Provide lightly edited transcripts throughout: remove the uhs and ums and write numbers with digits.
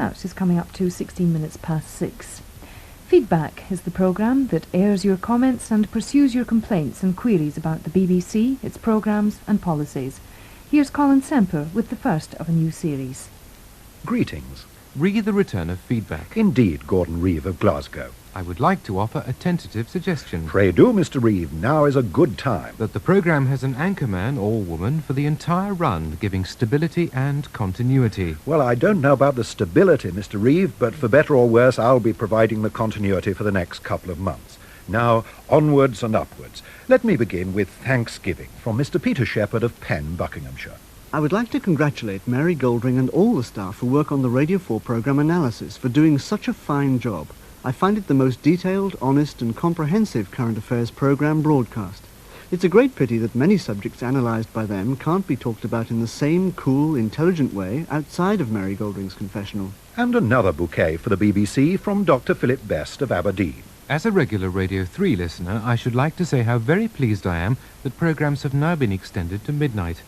Now it's just coming up to 16 minutes past 6. Feedback is the programme that airs your comments and pursues your complaints and queries about the BBC, its programmes and policies. Here's Colin Semper with the first of a new series. Greetings. Read the return of feedback. Indeed, Gordon Reeve of Glasgow. I would like to offer a tentative suggestion. Pray do, Mr. Reeve. Now is a good time. That the programme has an anchorman or woman for the entire run, giving stability and continuity. Well, I don't know about the stability, Mr. Reeve, but for better or worse, I'll be providing the continuity for the next couple of months. Now, onwards and upwards. Let me begin with Thanksgiving from Mr. Peter Shepherd of Penn, Buckinghamshire. I would like to congratulate Mary Goldring and all the staff who work on the Radio 4 programme analysis for doing such a fine job. I find it the most detailed, honest and comprehensive current affairs programme broadcast. It's a great pity that many subjects analysed by them can't be talked about in the same cool, intelligent way outside of Mary Goldring's confessional. And another bouquet for the BBC from Dr. Philip Best of Aberdeen. As a regular Radio 3 listener, I should like to say how very pleased I am that programmes have now been extended to midnight.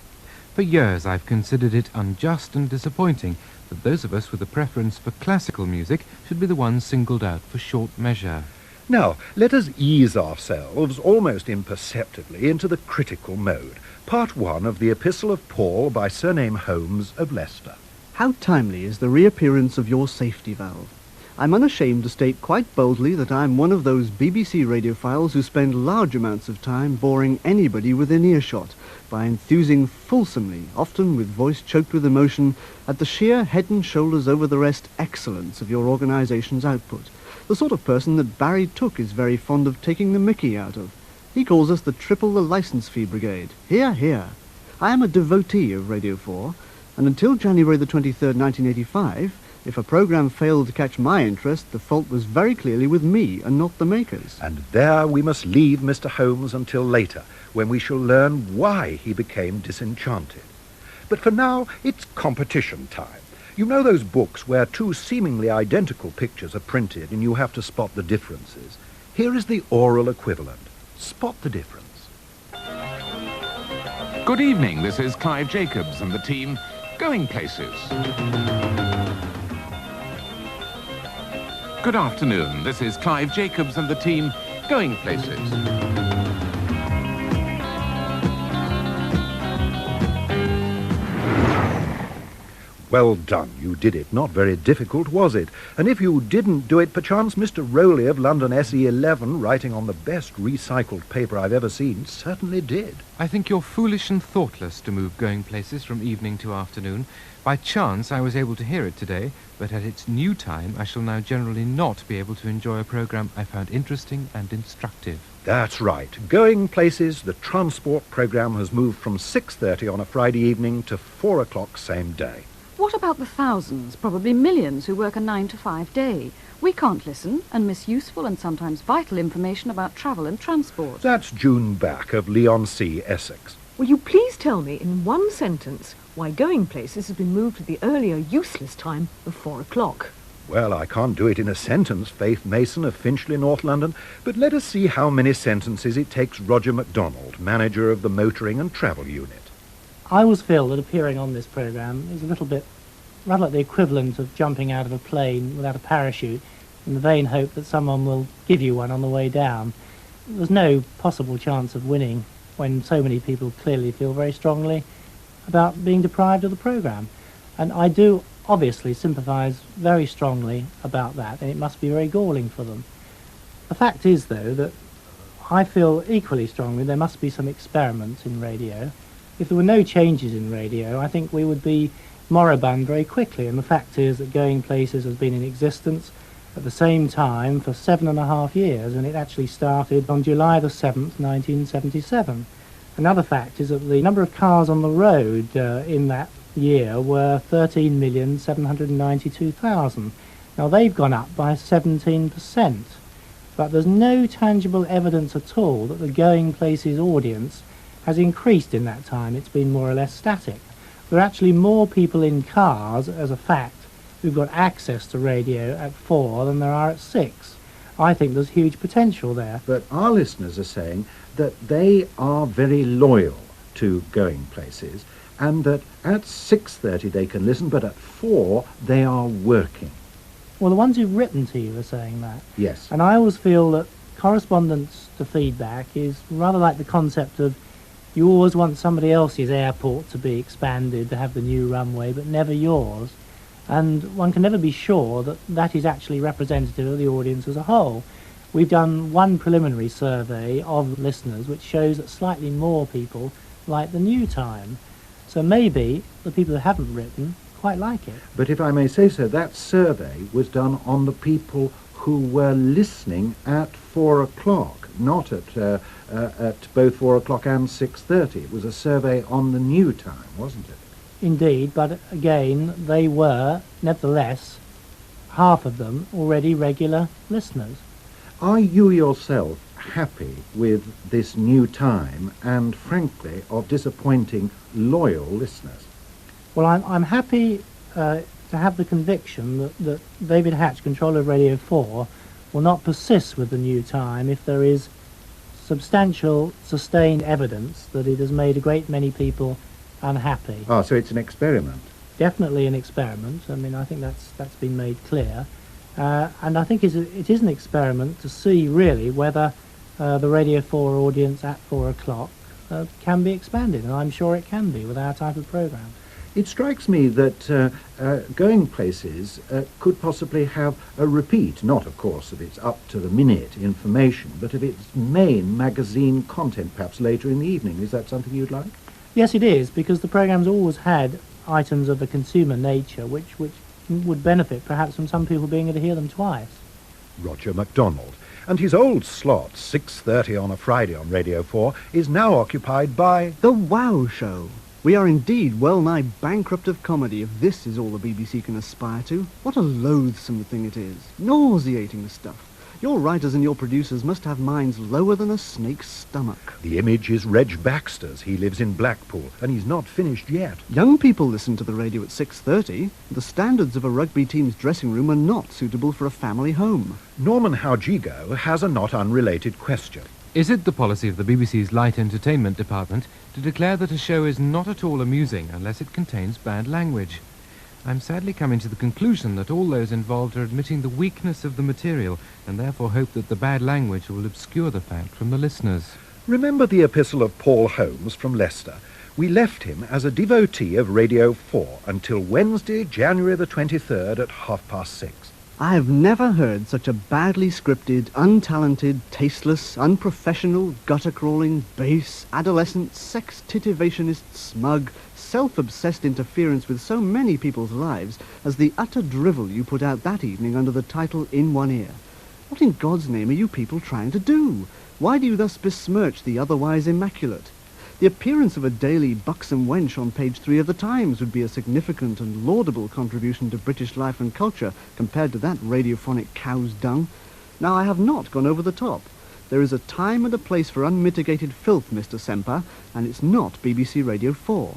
For years I've considered it unjust and disappointing that those of us with a preference for classical music should be the ones singled out for short measure. Now, let us ease ourselves almost imperceptibly into the critical mode. Part 1 of the Epistle of Paul by surname Holmes of Leicester. How timely is the reappearance of your safety valve. I'm unashamed to state quite boldly that I'm one of those BBC radiophiles who spend large amounts of time boring anybody within earshot by enthusing fulsomely, often with voice choked with emotion, at the sheer head and shoulders over the rest excellence of your organisation's output. The sort of person that Barry Took is very fond of taking the mickey out of. He calls us the Triple the Licence Fee Brigade. Hear, hear. I am a devotee of Radio 4, and until January the 23rd, 1985, if a programme failed to catch my interest, the fault was very clearly with me and not the makers. And there we must leave Mr. Holmes until later, when we shall learn why he became disenchanted. But for now, it's competition time. You know those books where two seemingly identical pictures are printed and you have to spot the differences? Here is the oral equivalent. Spot the difference. Good evening, this is Clive Jacobs and the team Going Places. Good afternoon, this is Clive Jacobs and the team Going Places. Well done, you did it. Not very difficult, was it? And if you didn't do it, perchance Mr. Rowley of London SE11, writing on the best recycled paper I've ever seen, certainly did. I think you're foolish and thoughtless to move Going Places from evening to afternoon. By chance I was able to hear it today, but at its new time I shall now generally not be able to enjoy a programme I found interesting and instructive. That's right. Going Places, the transport programme has moved from 6:30 on a Friday evening to 4 o'clock same day. What about the thousands, probably millions, who work a 9-to-5 day? We can't listen and miss useful and sometimes vital information about travel and transport. That's June Back of Leigh-on-Sea, Essex. Will you please tell me in one sentence why Going Places has been moved to the earlier useless time of 4 o'clock? Well, I can't do it in a sentence, Faith Mason of Finchley, North London, but let us see how many sentences it takes Roger McDonald, manager of the Motoring and Travel Unit. I always feel that appearing on this programme is a little bit rather like the equivalent of jumping out of a plane without a parachute in the vain hope that someone will give you one on the way down. There's no possible chance of winning when so many people clearly feel very strongly about being deprived of the programme. And I do obviously sympathise very strongly about that, and it must be very galling for them. The fact is, though, that I feel equally strongly there must be some experiment in radio. If there were no changes in radio, I think we would be moribund very quickly, and the fact is that Going Places has been in existence at the same time for 7.5 years, and it actually started on July the 7th, 1977. Another fact is that the number of cars on the road in that year were 13,792,000. Now they've gone up by 17%, but there's no tangible evidence at all that the Going Places audience has increased in that time. It's been more or less static. There are actually more people in cars, as a fact, who've got access to radio at 4 than there are at 6. I think there's huge potential there. But our listeners are saying that they are very loyal to Going Places, and that at 6:30 they can listen, but at 4 they are working. Well, the ones who've written to you are saying that. Yes. And I always feel that correspondence to feedback is rather like the concept of you always want somebody else's airport to be expanded, to have the new runway, but never yours. And one can never be sure that that is actually representative of the audience as a whole. We've done one preliminary survey of listeners which shows that slightly more people like the new time. So maybe the people who haven't written quite like it. But if I may say so, that survey was done on the people who were listening at 4 o'clock, not at both 4 o'clock and 6:30. It was a survey on the new time, wasn't it? Indeed, but again, they were, nevertheless, half of them already regular listeners. Are you yourself happy with this new time and, frankly, of disappointing loyal listeners? Well, I'm happy to have the conviction that David Hatch, controller of Radio 4, will not persist with the new time if there is substantial, sustained evidence that it has made a great many people unhappy. Ah, so it's an experiment. Definitely an experiment. I mean, I think that's been made clear. And I think it is an experiment to see, really, whether the Radio 4 audience at 4 o'clock can be expanded, and I'm sure it can be with our type of programme. It strikes me that Going Places could possibly have a repeat, not, of course, of its up-to-the-minute information, but of its main magazine content, perhaps later in the evening. Is that something you'd like? Yes, it is, because the programme's always had items of a consumer nature which would benefit perhaps from some people being able to hear them twice. Roger McDonald. And his old slot, 6:30 on a Friday on Radio 4, is now occupied by The Wow Show. We are indeed well nigh bankrupt of comedy if this is all the BBC can aspire to. What a loathsome thing it is. Nauseating stuff. Your writers and your producers must have minds lower than a snake's stomach. The Image is Reg Baxter's. He lives in Blackpool, and he's not finished yet. Young people listen to the radio at 6:30. The standards of a rugby team's dressing room are not suitable for a family home. Norman Howjigo has a not unrelated question. Is it the policy of the BBC's light entertainment department to declare that a show is not at all amusing unless it contains bad language? I'm sadly coming to the conclusion that all those involved are admitting the weakness of the material and therefore hope that the bad language will obscure the fact from the listeners. Remember the epistle of Paul Holmes from Leicester? We left him as a devotee of Radio 4 until Wednesday, January the 23rd at 6:30. I have never heard such a badly scripted, untalented, tasteless, unprofessional, gutter-crawling, base, adolescent, sex-titivationist, smug, self-obsessed interference with so many people's lives as the utter drivel you put out that evening under the title In One Ear. What in God's name are you people trying to do? Why do you thus besmirch the otherwise immaculate? The appearance of a daily buxom wench on page 3 of the Times would be a significant and laudable contribution to British life and culture compared to that radiophonic cow's dung. Now, I have not gone over the top. There is a time and a place for unmitigated filth, Mr. Semper, and it's not BBC Radio 4.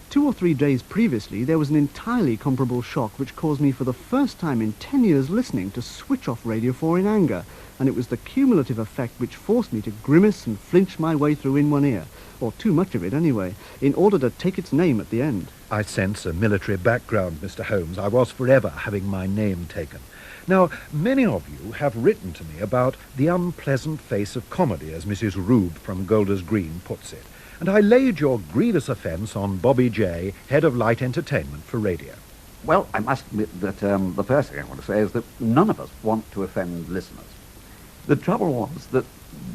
2 or 3 days previously, there was an entirely comparable shock which caused me for the first time in 10 years listening to switch off Radio 4 in anger, and it was the cumulative effect which forced me to grimace and flinch my way through In One Ear, or too much of it anyway, in order to take its name at the end. I sense a military background, Mr. Holmes. I was forever having my name taken. Now, many of you have written to me about the unpleasant face of comedy, as Mrs. Rube from Golders Green puts it, and I laid your grievous offence on Bobby Jaye, head of light entertainment for radio. Well, I must admit that the first thing I want to say is that none of us want to offend listeners. The trouble was that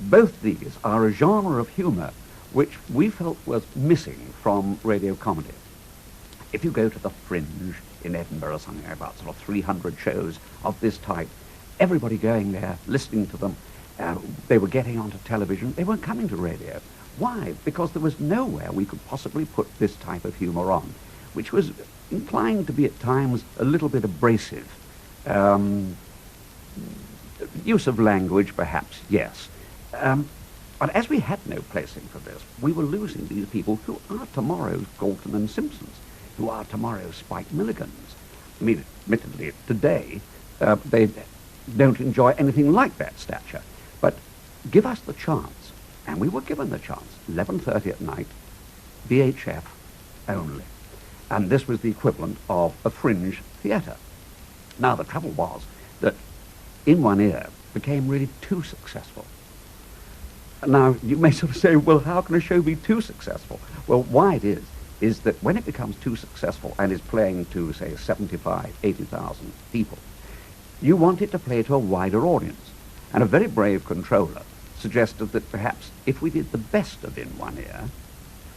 both these are a genre of humour which we felt was missing from radio comedy. If you go to the Fringe in Edinburgh, something about sort of 300 shows of this type, everybody going there, listening to them, they were getting onto television, they weren't coming to radio. Why? Because there was nowhere we could possibly put this type of humour on, which was inclined to be at times a little bit abrasive. Use of language, perhaps, yes. But as we had no placing for this, we were losing these people who are tomorrow's Galton and Simpsons, who are tomorrow's Spike Milligans. I mean, admittedly, today, they don't enjoy anything like that stature. But give us the chance, and we were given the chance, 11:30 at night, VHF, only. And this was the equivalent of a fringe theatre. Now, the trouble was that In One Ear became really too successful. Now, you may sort of say, well, how can a show be too successful? Well, why it is that when it becomes too successful and is playing to, say, 75, 80,000 people, you want it to play to a wider audience. And a very brave controller suggested that perhaps if we did the best of In One Ear,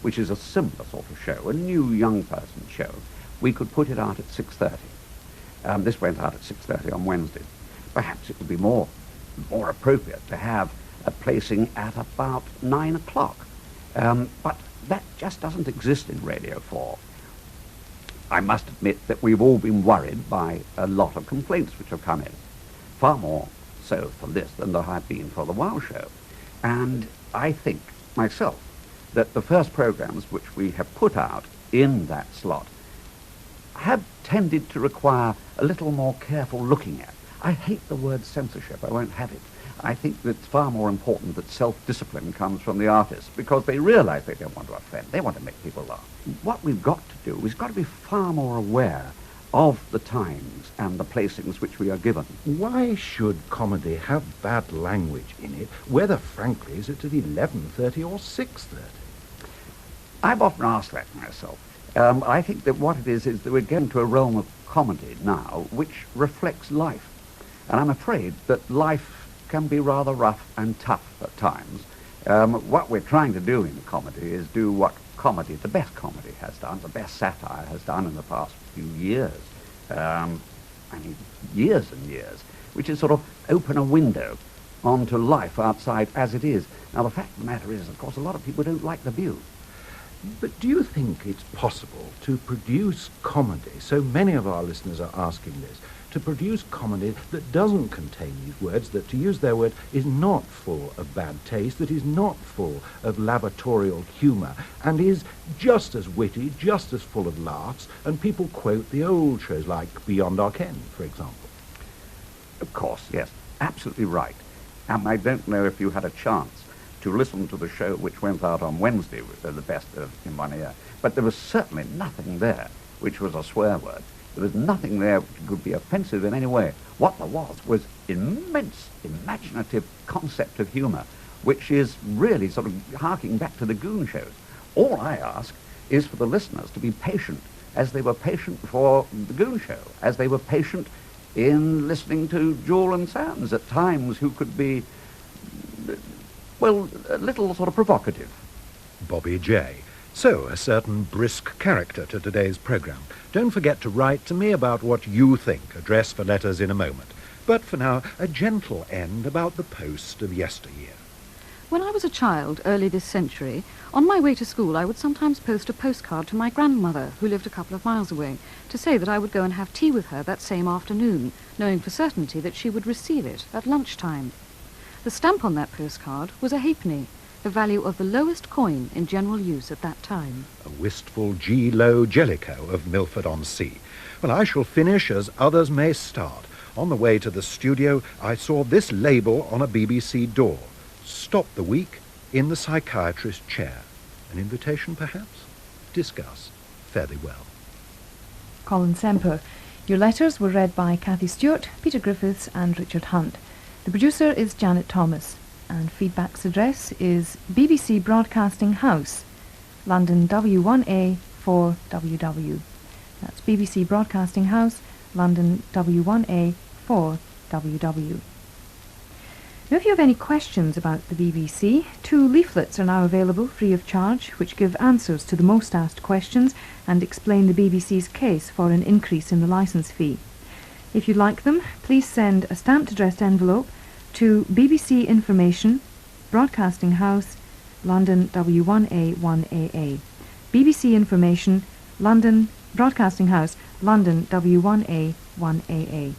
which is a similar sort of show, a new young person show, we could put it out at 6:30. This went out at 6:30 on Wednesday. Perhaps it would be more appropriate to have a placing at about 9 o'clock. But that just doesn't exist in Radio 4. I must admit that we've all been worried by a lot of complaints which have come in. Far more so for this than there have been for the WOW show. And I think, myself, that the first programs which we have put out in that slot have tended to require a little more careful looking at. I hate the word censorship. I won't have it. I think that it's far more important that self-discipline comes from the artists, because they realize they don't want to offend. They want to make people laugh. What we've got to do is got to be far more aware of the times and the placings which we are given. Why should comedy have bad language in it, whether, frankly, is it at 11:30 or 6:30? I've often asked that myself. I think that what it is that we're getting to a realm of comedy now which reflects life. And I'm afraid that life can be rather rough and tough at times. What we're trying to do in comedy is do what comedy, the best comedy has done, the best satire has done in the past few years. Years and years, which is sort of open a window onto life outside as it is. Now, the fact of the matter is, of course, a lot of people don't like the view. But do you think it's possible to produce comedy, so many of our listeners are asking this, to produce comedy that doesn't contain these words, that, to use their word, is not full of bad taste, that is not full of laboratorial humour, and is just as witty, just as full of laughs, and people quote the old shows like Beyond Our Ken, for example? Of course, yes, absolutely right. And I don't know if you had a chance to listen to the show which went out on Wednesday, the best of In One Ear, but there was certainly nothing there which was a swear word. There was nothing there which could be offensive in any way. What there was immense imaginative concept of humour, which is really sort of harking back to the Goon shows. All I ask is for the listeners to be patient, as they were patient for the Goon show, as they were patient in listening to Jewel and Sands at times, who could be, well, a little sort of provocative. Bobby Jaye. So, a certain brisk character to today's programme. Don't forget to write to me about what you think. Address for letters in a moment. But for now, a gentle end about the post of yesteryear. When I was a child, early this century, on my way to school I would sometimes post a postcard to my grandmother, who lived a couple of miles away, to say that I would go and have tea with her that same afternoon, knowing for certainty that she would receive it at lunchtime. The stamp on that postcard was a halfpenny, the value of the lowest coin in general use at that time. A wistful G. Low Jellicoe of Milford-on-Sea. Well, I shall finish as others may start. On the way to the studio, I saw this label on a BBC door. Stop the week in the psychiatrist's chair. An invitation, perhaps? Discuss. Fare thee well. Colin Semper. Your letters were read by Cathy Stewart, Peter Griffiths and Richard Hunt. The producer is Janet Thomas, and feedback's address is BBC Broadcasting House, London W1A 4WW. That's BBC Broadcasting House, London W1A 4WW. Now, if you have any questions about the BBC, 2 leaflets are now available free of charge, which give answers to the most asked questions and explain the BBC's case for an increase in the licence fee. If you'd like them, please send a stamped addressed envelope to BBC Information, Broadcasting House, London W1A 1AA. BBC Information, London, Broadcasting House, London W1A 1AA.